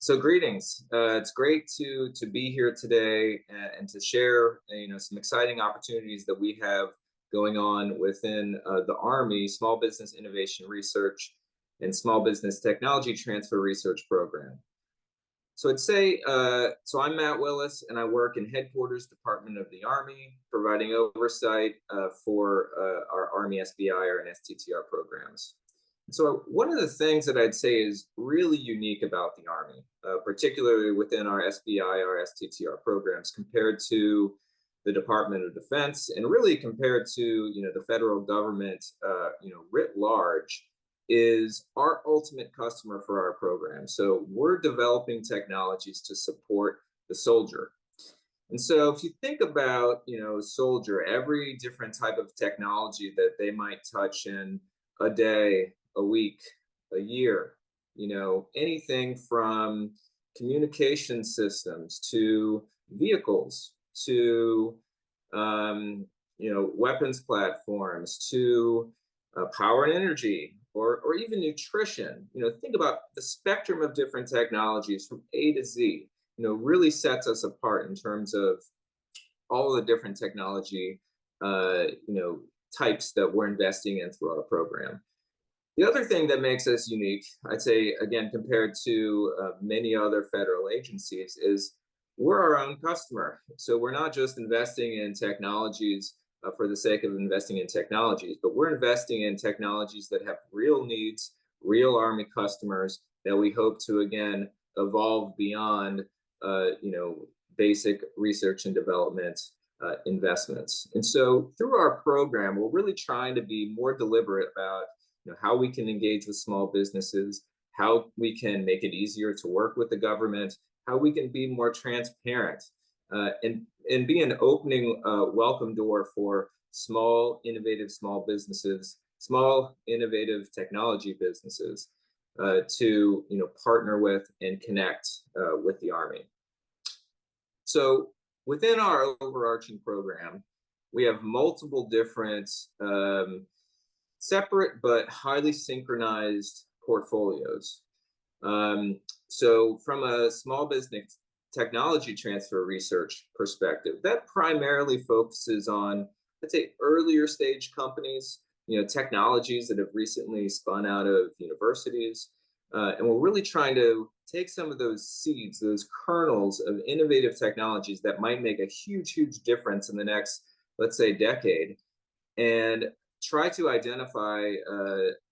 So greetings. It's great to be here today and to share some exciting opportunities that we have going on within the Army Small Business Innovation Research and Small Business Technology Transfer Research Program. So I'm Matt Willis, and I work in Headquarters Department of the Army, providing oversight for our Army SBIR and STTR programs. So one of the things that I'd say is really unique about the Army, particularly within our SBIR, STTR programs, compared to the Department of Defense, and really compared to the federal government, writ large, is our ultimate customer for our program. So we're developing technologies to support the soldier. And so if you think about, a soldier, every different type of technology that they might touch in a day, a week, a year, anything from communication systems to vehicles to, weapons platforms to power and energy or even nutrition. Think about the spectrum of different technologies from A to Z, really sets us apart in terms of all the different technology, types that we're investing in through our program. The other thing that makes us unique, I'd say, again, compared to many other federal agencies, is we're our own customer. So we're not just investing in technologies for the sake of investing in technologies, but we're investing in technologies that have real needs, real Army customers that we hope to, again, evolve beyond, basic research and development investments. And so through our program, we're really trying to be more deliberate about how we can engage with small businesses, how we can make it easier to work with the government, how we can be more transparent, and be an opening welcome door for small, innovative small businesses, small, innovative technology businesses to partner with and connect with the Army. So within our overarching program, we have multiple different separate but highly synchronized portfolios. So from a small business technology transfer research perspective, that primarily focuses on, let's say, earlier stage companies, technologies that have recently spun out of universities. And we're really trying to take some of those seeds, those kernels of innovative technologies that might make a huge, huge difference in the next, let's say, decade, and try to identify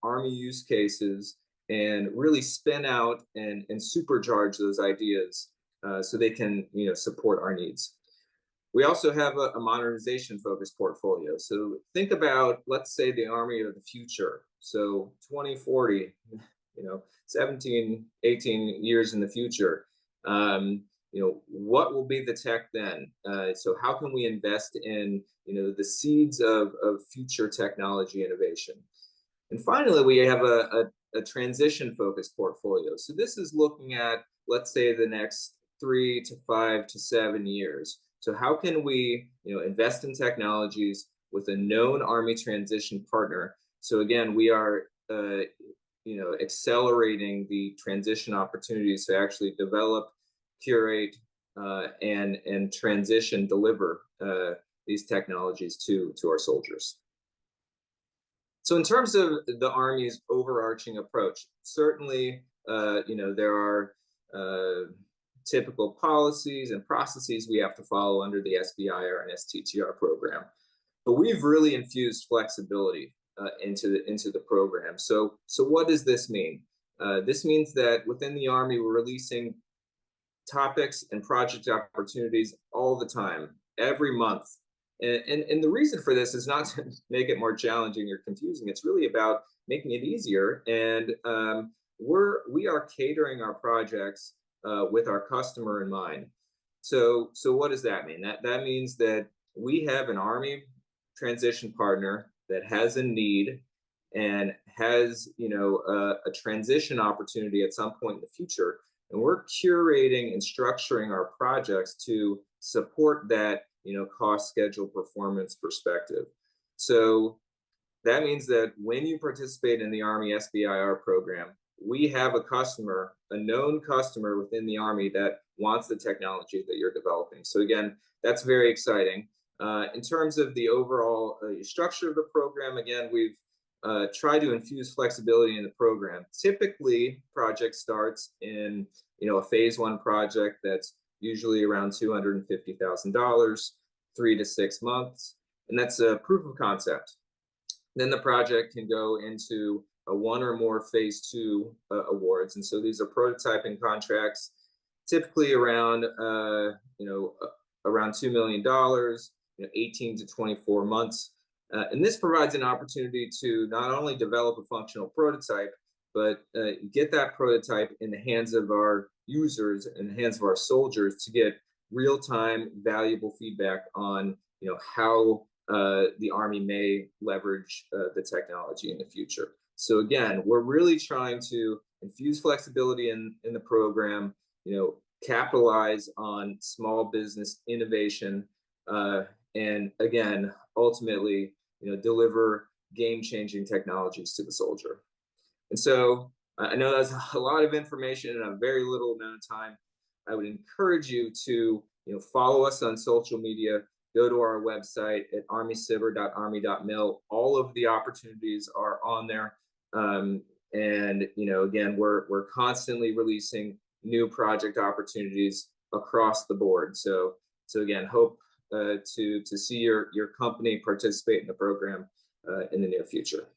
Army use cases and really spin out and supercharge those ideas so they can support our needs. We also have a modernization focused portfolio. So think about, let's say, the Army of the future. So 2040, 17, 18 years in the future. What will be the tech then? So how can we invest in, the seeds of future technology innovation? And finally, we have a transition-focused portfolio. So this is looking at, let's say, the next 3 to 5 to 7 years. So how can we, invest in technologies with a known Army transition partner? So again, we are, accelerating the transition opportunities to actually develop, curate, and transition, deliver these technologies to our soldiers. So in terms of the Army's overarching approach, certainly, there are typical policies and processes we have to follow under the SBIR and STTR program, but we've really infused flexibility into the program. So what does this mean? This means that within the Army, we're releasing topics and project opportunities all the time, every month. And the reason for this is not to make it more challenging or confusing. It's really about making it easier. And we are catering our projects with our customer in mind. So what does that mean? That means that we have an Army transition partner that has a need and has a transition opportunity at some point in the future, and we're curating and structuring our projects to support that cost, schedule, performance perspective. So that means that when you participate in the Army SBIR program, we have a customer, a known customer within the Army that wants the technology that you're developing. So again, that's very exciting. In terms of the overall structure of the program, again, we've tried to infuse flexibility in the program. Typically, project starts in a phase one project that's usually around $250,000, 3 to 6 months, and that's a proof of concept. Then the project can go into a one or more phase two awards, and so these are prototyping contracts, typically around around $2 million, 18 to 24 months. And this provides an opportunity to not only develop a functional prototype, but get that prototype in the hands of our users, in the hands of our soldiers, to get real-time valuable feedback on how the Army may leverage the technology in the future. So again, we're really trying to infuse flexibility in the program, capitalize on small business innovation, and again, ultimately, deliver game-changing technologies to the soldier. And so I know that's a lot of information in a very little amount of time. I would encourage you to follow us on social media. Go to our website at armyciber.army.mil. All of the opportunities are on there. And again, we're constantly releasing new project opportunities across the board. So again, hope to see your company participate in the program in the near future.